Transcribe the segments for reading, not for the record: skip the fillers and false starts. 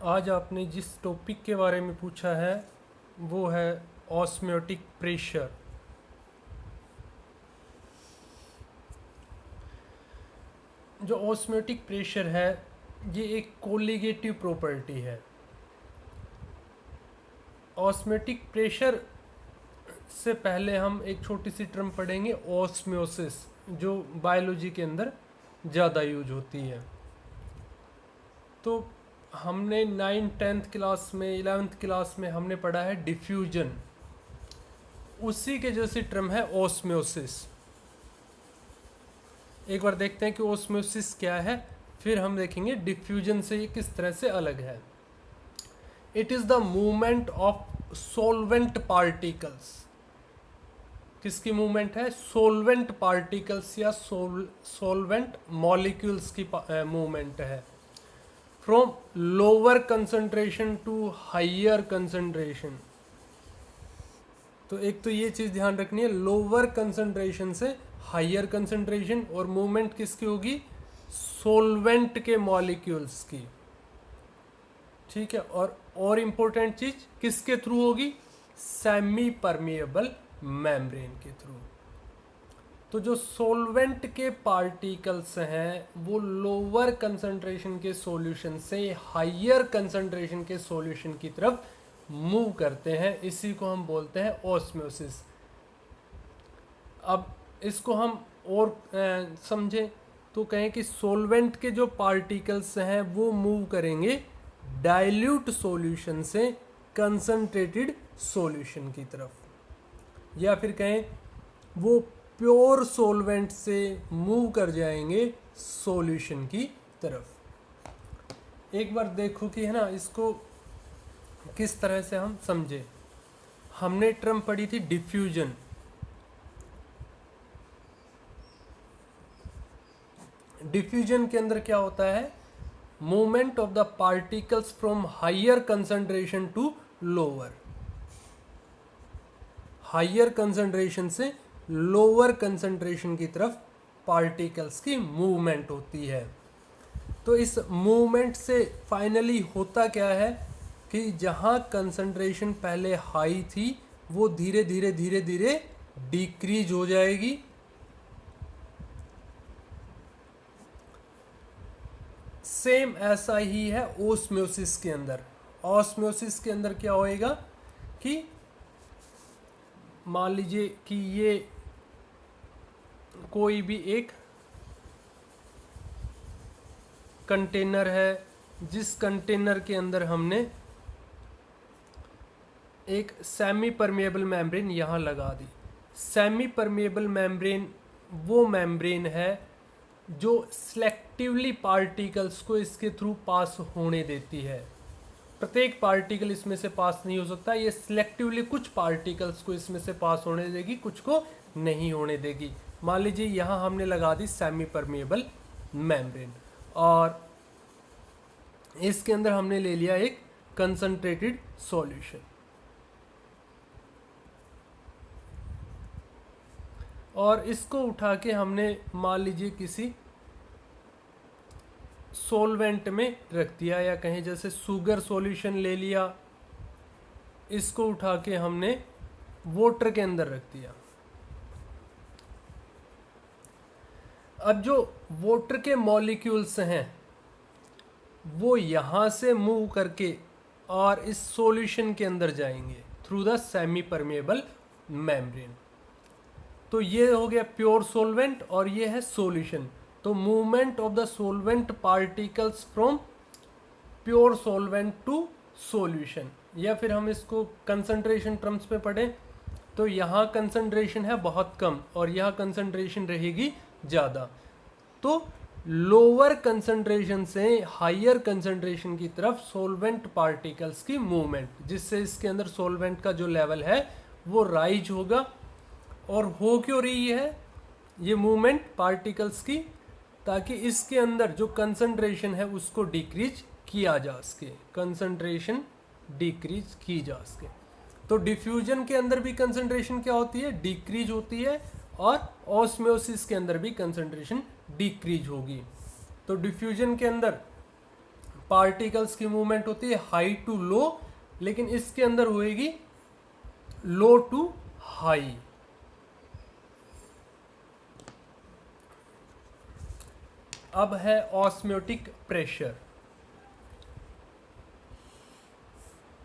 आज आपने जिस टॉपिक के बारे में पूछा है वो है ऑस्मोटिक प्रेशर। जो ऑस्मोटिक प्रेशर है ये एक कोलिगेटिव प्रॉपर्टी है। ऑस्मोटिक प्रेशर से पहले हम एक छोटी सी टर्म पढ़ेंगे ऑस्मोसिस, जो बायोलॉजी के अंदर ज़्यादा यूज होती है। तो हमने 9th 10th क्लास में 11th क्लास में हमने पढ़ा है डिफ्यूजन, उसी के जैसी टर्म है ऑस्मोसिस। एक बार देखते हैं कि ऑस्मोसिस क्या है, फिर हम देखेंगे डिफ्यूजन से ये किस तरह से अलग है। It is the movement of solvent particles. किसकी मूवमेंट है? सॉल्वेंट पार्टिकल्स या सॉल्वेंट मॉलिक्यूल्स की मूवमेंट है। From lower concentration to higher concentration. तो एक तो ये चीज़ ध्यान रखनी है, लोअर कंसंट्रेशन से हायर कंसंट्रेशन, और मूवमेंट किसकी होगी? सॉल्वेंट के मॉलिक्यूल्स की। ठीक है। और इम्पोर्टेंट चीज किसके थ्रू होगी? सेमी परमिएबल मेम्ब्रेन के थ्रू। तो जो सॉल्वेंट के पार्टिकल्स हैं वो लोअर कंसंट्रेशन के सॉल्यूशन से हायर कंसंट्रेशन के सॉल्यूशन की तरफ मूव करते हैं। इसी को हम बोलते हैं ऑस्मोसिस। अब इसको हम और समझें तो कहें कि सॉल्वेंट के जो पार्टिकल्स हैं वो मूव करेंगे डाइल्यूट सॉल्यूशन से कंसंट्रेटेड सॉल्यूशन की तरफ, या फिर कहें वो प्योर सॉल्वेंट से मूव कर जाएंगे सॉल्यूशन की तरफ। एक बार देखो कि है ना, इसको किस तरह से हम समझे। हमने टर्म पढ़ी थी डिफ्यूजन। डिफ्यूजन के अंदर क्या होता है? Movement of the particles from higher concentration to lower. Higher concentration से लोअर कंसंट्रेशन की तरफ पार्टिकल्स की मूवमेंट होती है। तो इस मूवमेंट से फाइनली होता क्या है कि जहां कंसंट्रेशन पहले हाई थी वो धीरे धीरे धीरे धीरे डिक्रीज हो जाएगी। सेम ऐसा ही है ऑस्मोसिस के अंदर। ऑस्मोसिस के अंदर क्या होएगा कि मान लीजिए कि ये कोई भी एक कंटेनर है, जिस कंटेनर के अंदर हमने एक सेमी परमेएबल मेम्ब्रेन यहाँ लगा दी। सेमी परमेएबल मेम्ब्रेन वो मेम्ब्रेन है जो सिलेक्टिवली पार्टिकल्स को इसके थ्रू पास होने देती है। प्रत्येक पार्टिकल इसमें से पास नहीं हो सकता, ये सिलेक्टिवली कुछ पार्टिकल्स को इसमें से पास होने देगी, कुछ को नहीं होने देगी। मान लीजिए यहाँ हमने लगा दी सेमी परमेएबल मेम्ब्रेन, और इसके अंदर हमने ले लिया एक कंसंट्रेटेड सॉल्यूशन, और इसको उठा के हमने मान लीजिए किसी सॉल्वेंट में रख दिया, या कहें जैसे शुगर सॉल्यूशन ले लिया, इसको उठा के हमने वाटर के अंदर रख दिया। अब जो वाटर के मॉलिक्यूल्स हैं वो यहाँ से मूव करके और इस सॉल्यूशन के अंदर जाएंगे through the semi permeable membrane. तो ये हो गया प्योर सॉल्वेंट और ये है सॉल्यूशन। तो movement of the solvent particles from pure solvent to solution, या फिर हम इसको कंसंट्रेशन टर्म्स में पढ़ें तो यहाँ कंसंट्रेशन है बहुत कम और यहाँ कंसंट्रेशन रहेगी ज़्यादा। तो लोअर कंसंट्रेशन से हायर कंसंट्रेशन की तरफ सॉल्वेंट पार्टिकल्स की मूवमेंट, जिससे इसके अंदर सॉल्वेंट का जो लेवल है वो राइज होगा। और हो क्यों रही है ये मूवमेंट पार्टिकल्स की? ताकि इसके अंदर जो कंसंट्रेशन है उसको डिक्रीज किया जा सके, कंसंट्रेशन डिक्रीज की जा सके। तो डिफ्यूजन के अंदर भी कंसंट्रेशन क्या होती है? डिक्रीज होती है, और ऑस्मोसिस के अंदर भी कंसंट्रेशन डिक्रीज होगी। तो डिफ्यूजन के अंदर पार्टिकल्स की मूवमेंट होती है हाई टू लो, लेकिन इसके अंदर होएगी लो टू हाई। अब है ऑस्मोटिक प्रेशर।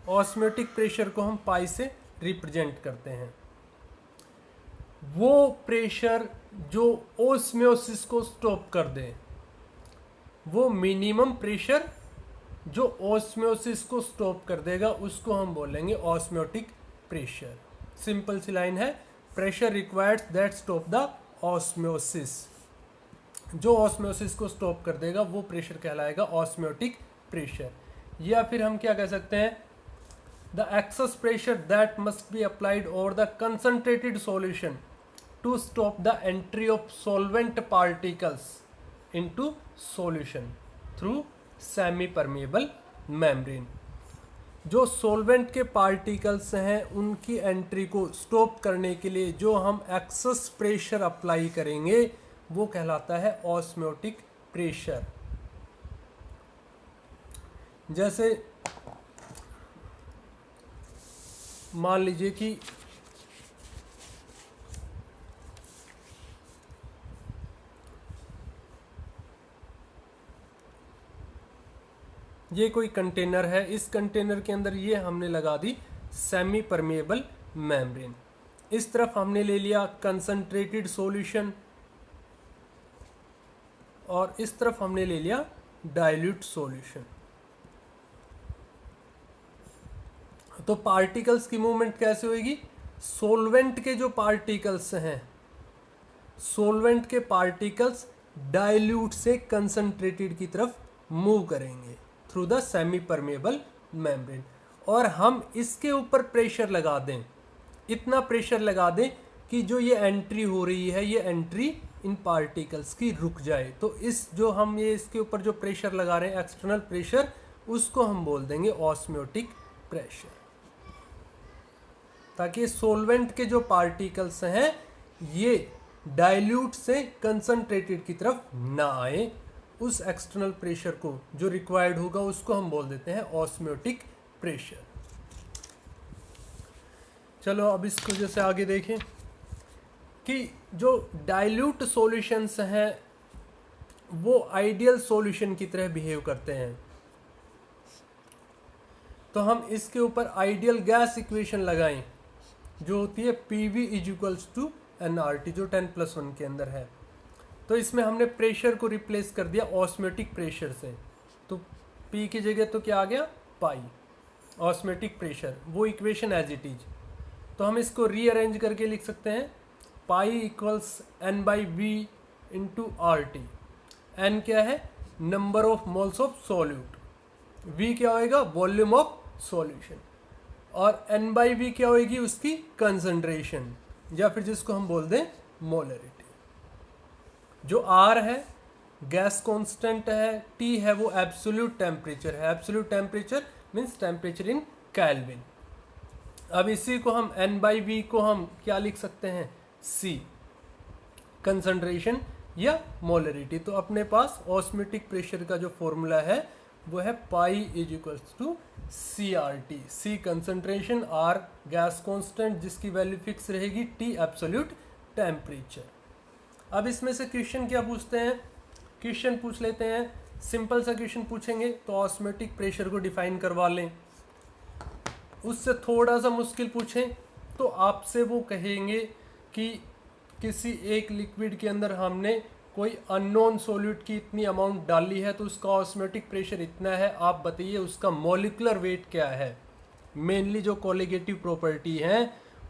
ऑस्मोटिक प्रेशर को हम पाई से रिप्रेजेंट करते हैं। वो प्रेशर जो ओस्मोसिस को स्टॉप कर दे, वो मिनिमम प्रेशर जो ऑस्मोसिस को स्टॉप कर देगा, उसको हम बोलेंगे ऑस्मोटिक प्रेशर। सिंपल सी लाइन है, pressure required that stop the osmosis. जो ऑस्मोसिस को स्टॉप कर देगा वो प्रेशर कहलाएगा ऑस्मोटिक प्रेशर। या फिर हम क्या कह सकते हैं, the excess pressure that must be applied over the concentrated solution to stop the entry of solvent particles into solution through semi permeable membrane. जो सॉल्वेंट के पार्टिकल्स हैं उनकी एंट्री को स्टॉप करने के लिए जो हम एक्सेस प्रेशर अप्लाई करेंगे वो कहलाता है ऑस्मोटिक प्रेशर। जैसे मान लीजिए कि ये कोई कंटेनर है, इस कंटेनर के अंदर ये हमने लगा दी सेमी परमेबल मेम्ब्रेन। इस तरफ हमने ले लिया कंसंट्रेटेड सॉल्यूशन और इस तरफ हमने ले लिया डाइल्यूट सॉल्यूशन। तो पार्टिकल्स की मूवमेंट कैसे होगी, सॉल्वेंट के जो पार्टिकल्स हैं, सॉल्वेंट के पार्टिकल्स डाइल्यूट से कंसंट्रेटेड की तरफ मूव करेंगे through the semi permeable membrane. और हम इसके ऊपर प्रेशर लगा दें, इतना प्रेशर लगा दें कि जो ये एंट्री हो रही है, ये एंट्री इन पार्टिकल्स की रुक जाए। तो इस जो हम ये इसके ऊपर जो प्रेशर लगा रहे हैं, एक्सटर्नल प्रेशर, उसको हम बोल देंगे ऑस्मोटिक प्रेशर, ताकि सोलवेंट के जो पार्टिकल्स हैं ये डाइल्यूट से कंसंट्रेटेड की तरफ ना आए। उस एक्सटर्नल प्रेशर को जो रिक्वायर्ड होगा उसको हम बोल देते हैं ऑस्मोटिक प्रेशर। चलो अब इसको जैसे आगे देखें कि जो डाइल्यूट सॉल्यूशंस हैं वो आइडियल सॉल्यूशन की तरह बिहेव करते हैं। तो हम इसके ऊपर आइडियल गैस इक्वेशन लगाएं जो होती है PV इज टू nRT, जो 10+1 के अंदर है। तो इसमें हमने प्रेशर को रिप्लेस कर दिया ऑस्मोटिक प्रेशर से, तो P की जगह तो क्या आ गया, पाई ऑस्मोटिक प्रेशर, वो इक्वेशन एज इट इज। तो हम इसको रीअरेंज करके लिख सकते हैं पाई equals N/V into RT। N क्या है, number of moles of solute, V क्या होएगा, वॉल्यूम ऑफ सॉल्यूशन, और N/V क्या होएगी, उसकी कंसंट्रेशन, या फिर जिसको हम बोल दें मोलरिटी। जो R है गैस कांस्टेंट है, T है वो एब्सोल्यूट टेम्परेचर है, absolute temperature means temperature in kelvin. अब इसी को हम N/V को हम क्या लिख सकते हैं, C, कंसंट्रेशन या मोलरिटी। तो अपने पास ऑस्मोटिक प्रेशर का जो फॉर्मूला है वो है pi is equals to CRT, C concentration, R gas constant जिसकी वैल्यू फिक्स रहेगी, T एब्सोल्यूट टेम्परेचर। अब इसमें से क्वेश्चन क्या पूछते हैं, क्वेश्चन पूछ लेते हैं, सिंपल सा क्वेश्चन पूछेंगे तो ऑस्मोटिक प्रेशर को डिफाइन करवा लें। उससे थोड़ा सा मुश्किल पूछें तो आपसे वो कहेंगे कि किसी एक लिक्विड के अंदर हमने कोई अननोन सॉल्यूट की इतनी अमाउंट डाली है तो उसका ऑस्मोटिक प्रेशर इतना है, आप बताइए उसका मॉलिक्यूलर वेट क्या है। मेनली जो कोलिगेटिव प्रॉपर्टी है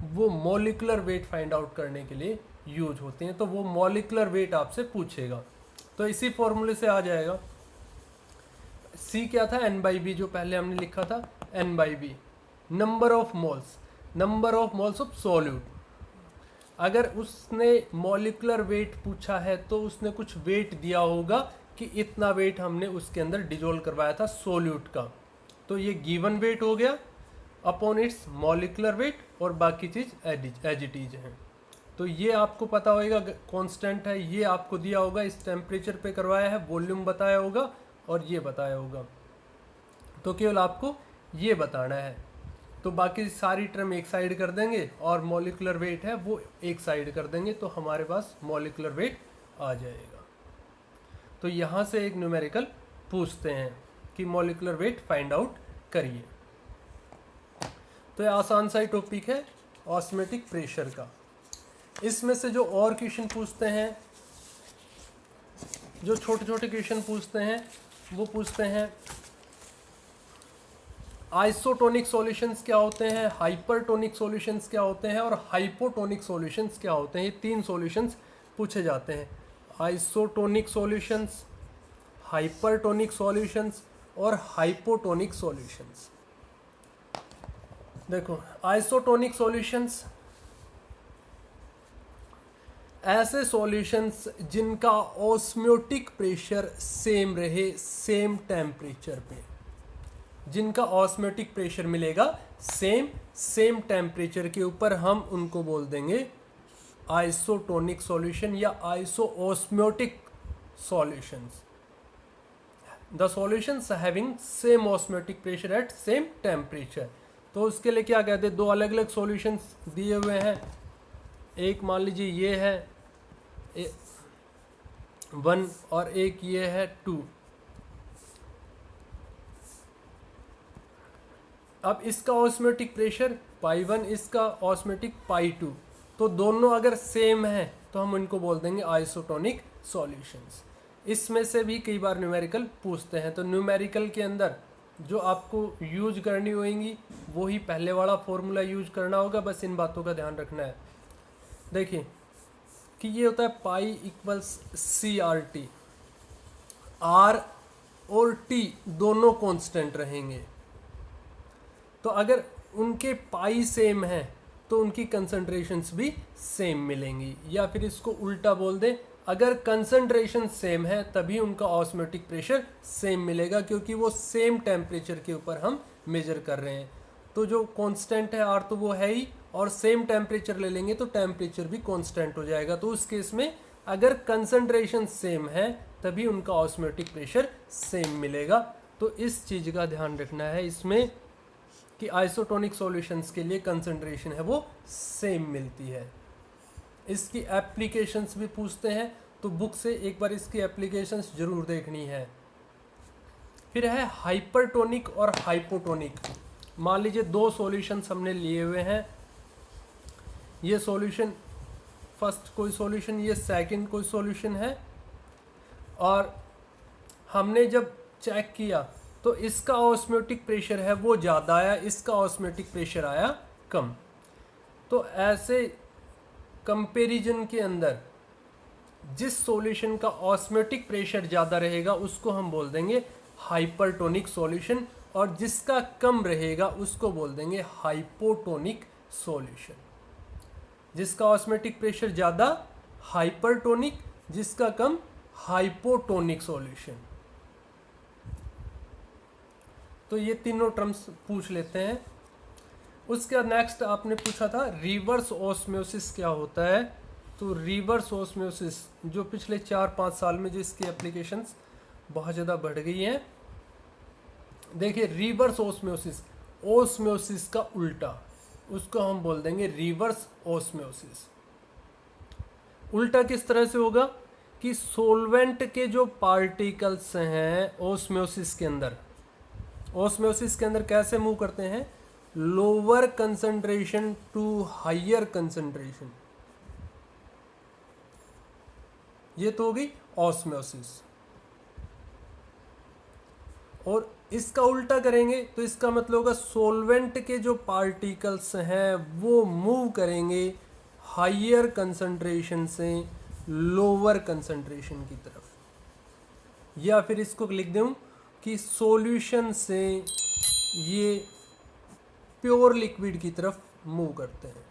वो मॉलिक्यूलर वेट फाइंड आउट करने के लिए यूज होते हैं, तो वो मॉलिक्यूलर वेट आपसे पूछेगा। तो इसी फॉर्मूले से आ जाएगा, C क्या था, N/V, जो पहले हमने लिखा था N/V, number of moles, number of moles of solute. अगर उसने मॉलिक्यूलर वेट पूछा है तो उसने कुछ वेट दिया होगा कि इतना वेट हमने उसके अंदर डिजोल्व करवाया था सॉल्यूट का, तो ये गिवन वेट हो गया अपॉन इट्स मॉलिक्यूलर वेट, और बाकी चीज़ एज इट इज है। तो ये आपको पता होगा कांस्टेंट है, ये आपको दिया होगा, इस टेम्परेचर पे करवाया है, वॉल्यूम बताया होगा और ये बताया होगा। तो केवल आपको ये बताना है। तो बाकी सारी टर्म एक साइड कर देंगे और मॉलिक्यूलर वेट है वो एक साइड कर देंगे, तो हमारे पास मॉलिक्यूलर वेट आ जाएगा। तो यहाँ से एक न्यूमेरिकल पूछते हैं कि मॉलिक्यूलर वेट फाइंड आउट करिए। तो ये आसान सा ही टॉपिक है ऑस्मोटिक प्रेशर का। इसमें से जो और क्वेश्चन पूछते हैं, जो छोटे छोटे क्वेश्चन पूछते हैं, वो पूछते हैं आइसोटोनिक सॉल्यूशंस क्या होते हैं, हाइपरटोनिक सॉल्यूशंस क्या होते हैं और हाइपोटोनिक सॉल्यूशंस क्या होते हैं। ये 3 सॉल्यूशंस पूछे जाते हैं, आइसोटोनिक सॉल्यूशंस, हाइपरटोनिक सॉल्यूशंस और हाइपोटोनिक सॉल्यूशंस। देखो आइसोटोनिक सॉल्यूशंस ऐसे सॉल्यूशंस जिनका ऑस्मोटिक प्रेशर सेम रहे, सेम टेम्परेचर पे, जिनका ऑस्मोटिक प्रेशर मिलेगा सेम टेम्परेचर के ऊपर, हम उनको बोल देंगे आइसोटोनिक सॉल्यूशन या iso-osmotic solutions. The solutions having same osmotic pressure at same temperature. तो उसके लिए क्या कहते हैं, 2 अलग अलग सॉल्यूशंस दिए हुए हैं। एक मान लीजिए ये है 1 और एक ये है 2। अब इसका ऑस्मोटिक प्रेशर π1, इसका ऑस्मोटिक π2, तो दोनों अगर सेम है तो हम इनको बोल देंगे आइसोटोनिक सॉल्यूशंस। इसमें से भी कई बार न्यूमेरिकल पूछते हैं, तो न्यूमेरिकल के अंदर जो आपको यूज करनी होगी वही पहले वाला फॉर्मूला यूज करना होगा, बस इन बातों का ध्यान रखना है। देखिए कि ये होता है पाई इक्वल्स CRT, R और T दोनों कांस्टेंट रहेंगे। तो अगर उनके पाई सेम है तो उनकी कंसंट्रेशंस भी सेम मिलेंगी, या फिर इसको उल्टा बोल दें, अगर कंसंट्रेशन सेम है तभी उनका ऑस्मोटिक प्रेशर सेम मिलेगा, क्योंकि वो सेम टेम्परेचर के ऊपर हम मेजर कर रहे हैं। तो जो कांस्टेंट है R तो वो है ही, और सेम टेम्परेचर ले लेंगे तो टेम्परेचर भी कांस्टेंट हो जाएगा। तो उस केस में अगर कंसंट्रेशन सेम है तभी उनका ऑस्मोटिक प्रेशर सेम मिलेगा। तो इस चीज़ का ध्यान रखना है इसमें कि आइसोटोनिक सॉल्यूशंस के लिए कंसंट्रेशन है वो सेम मिलती है। इसकी एप्लीकेशंस भी पूछते हैं, तो बुक से एक बार इसकी एप्लीकेशंस जरूर देखनी है। फिर है हाइपरटोनिक और हाइपोटोनिक। मान लीजिए 2 सॉल्यूशंस हमने लिए हुए हैं, ये सॉल्यूशन फर्स्ट कोई सॉल्यूशन, ये सेकंड कोई सॉल्यूशन है, और हमने जब चेक किया तो इसका ऑस्मोटिक प्रेशर है वो ज़्यादा आया, इसका ऑस्मोटिक प्रेशर आया कम। तो ऐसे कंपैरिजन के अंदर जिस सॉल्यूशन का ऑस्मोटिक प्रेशर ज़्यादा रहेगा उसको हम बोल देंगे हाइपरटोनिक सॉल्यूशन, और जिसका कम रहेगा उसको बोल देंगे हाइपोटोनिक सॉल्यूशन। जिसका ऑस्मोटिक प्रेशर ज़्यादा हाइपरटोनिक, जिसका कम हाइपोटोनिक सॉल्यूशन। तो ये तीनों टर्म्स पूछ लेते हैं। उसके बाद नेक्स्ट आपने पूछा था रिवर्स ऑस्मोसिस क्या होता है। तो रिवर्स ऑस्मोसिस जो पिछले 4-5 साल में जो इसकी एप्लीकेशंस बहुत ज़्यादा बढ़ गई हैं। देखिए रिवर्स ऑस्मोसिस, ऑस्मोसिस का उल्टा, उसको हम बोल देंगे रिवर्स ऑस्मोसिस। उल्टा किस तरह से होगा कि सोलवेंट के जो पार्टिकल्स हैं ऑस्मोसिस के अंदर, ऑस्मोसिस के अंदर कैसे मूव करते हैं, lower concentration to higher concentration, ये तो हो गई ऑस्मोसिस। और इसका उल्टा करेंगे तो इसका मतलब होगा सोलवेंट के जो पार्टिकल्स हैं वो मूव करेंगे हायर कंसंट्रेशन से लोअर कंसंट्रेशन की तरफ, या फिर इसको लिख दूं कि सॉल्यूशन से ये प्योर लिक्विड की तरफ मूव करते हैं।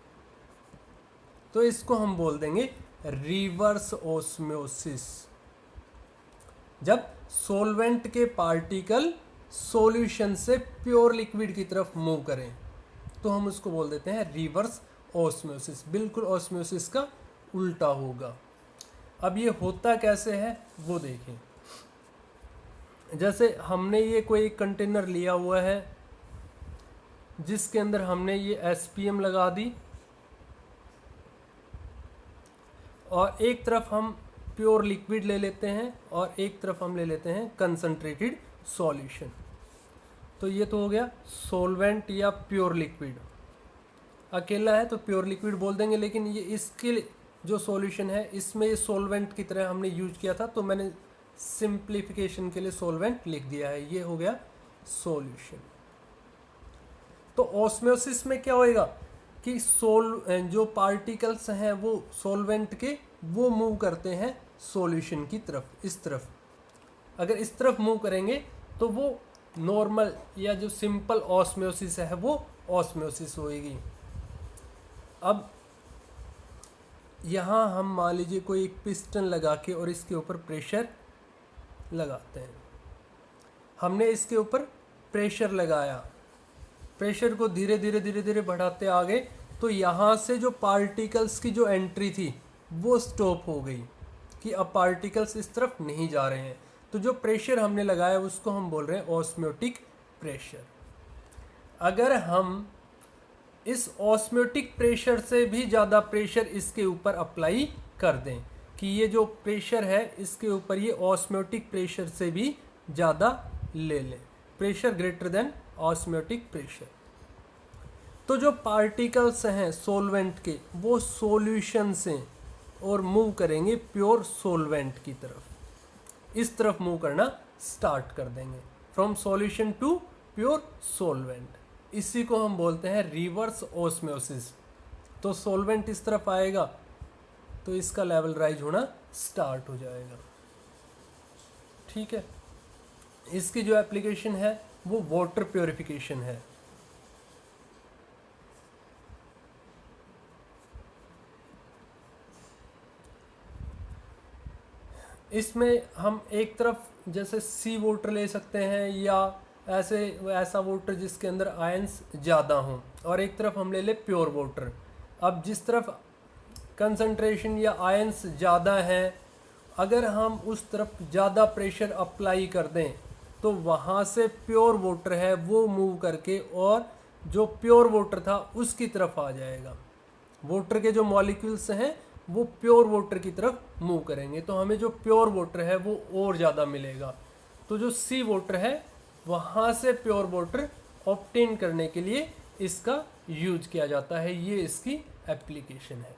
तो इसको हम बोल देंगे रिवर्स ऑस्मोसिस। जब सॉल्वेंट के पार्टिकल सॉल्यूशन से प्योर लिक्विड की तरफ मूव करें तो हम उसको बोल देते हैं रिवर्स ऑस्मोसिस। बिल्कुल ऑस्मोसिस का उल्टा होगा। अब ये होता कैसे है वो देखें। जैसे हमने ये कोई कंटेनर लिया हुआ है जिसके अंदर हमने ये SPM लगा दी और एक तरफ हम प्योर लिक्विड ले लेते हैं और एक तरफ हम ले लेते हैं कंसंट्रेटेड सॉल्यूशन। तो ये तो हो गया सॉल्वेंट या प्योर लिक्विड। अकेला है तो प्योर लिक्विड बोल देंगे, लेकिन ये इसके जो सॉल्यूशन है इसमें ये सॉल्वेंट की तरह हमने यूज किया था, तो मैंने सिंप्लीफिकेशन के लिए सॉल्वेंट लिख दिया है। ये हो गया सॉल्यूशन। तो ऑस्मोसिस में क्या होएगा कि जो पार्टिकल्स हैं वो सॉल्वेंट के वो मूव करते हैं सॉल्यूशन की तरफ, इस तरफ। अगर इस तरफ मूव करेंगे तो वो नॉर्मल या जो सिंपल ऑस्मोसिस है वो ऑस्मोसिस होएगी। अब यहाँ हम मान लीजिए कोई एक पिस्टन लगा के और इसके ऊपर प्रेशर लगाते हैं। हमने इसके ऊपर प्रेशर लगाया, प्रेशर को धीरे धीरे बढ़ाते आ गए, तो यहाँ से जो पार्टिकल्स की जो एंट्री थी वो स्टॉप हो गई कि अब पार्टिकल्स इस तरफ नहीं जा रहे हैं। तो जो प्रेशर हमने लगाया उसको हम बोल रहे हैं ऑस्मोटिक प्रेशर। अगर हम इस ऑस्मोटिक प्रेशर से भी ज़्यादा प्रेशर इसके ऊपर अप्लाई कर दें कि ये जो प्रेशर है इसके ऊपर ये ऑस्मोटिक प्रेशर से भी ज़्यादा ले लें, pressure greater than osmotic pressure, तो जो पार्टिकल्स हैं सॉल्वेंट के वो सॉल्यूशन से और मूव करेंगे प्योर सॉल्वेंट की तरफ, इस तरफ मूव करना स्टार्ट कर देंगे, from solution to pure solvent. इसी को हम बोलते हैं रिवर्स ऑस्मोसिस। तो सॉल्वेंट इस तरफ आएगा तो इसका लेवल राइज होना स्टार्ट हो जाएगा। ठीक है, इसकी जो एप्लीकेशन है वो वाटर प्योरिफिकेशन है। इसमें हम एक तरफ जैसे सी वाटर ले सकते हैं या ऐसा वाटर जिसके अंदर आयंस ज़्यादा हों, और एक तरफ हम ले लें प्योर वाटर। अब जिस तरफ कंसंट्रेशन या आयंस ज़्यादा है, अगर हम उस तरफ ज़्यादा प्रेशर अप्लाई कर दें तो वहाँ से प्योर वाटर है वो मूव करके और जो प्योर वाटर था उसकी तरफ आ जाएगा। वाटर के जो मॉलिक्यूल्स हैं वो प्योर वाटर की तरफ मूव करेंगे, तो हमें जो प्योर वाटर है वो और ज़्यादा मिलेगा। तो जो सी वाटर है वहाँ से प्योर वाटर ऑब्टेन करने के लिए इसका यूज किया जाता है। ये इसकी एप्लीकेशन है।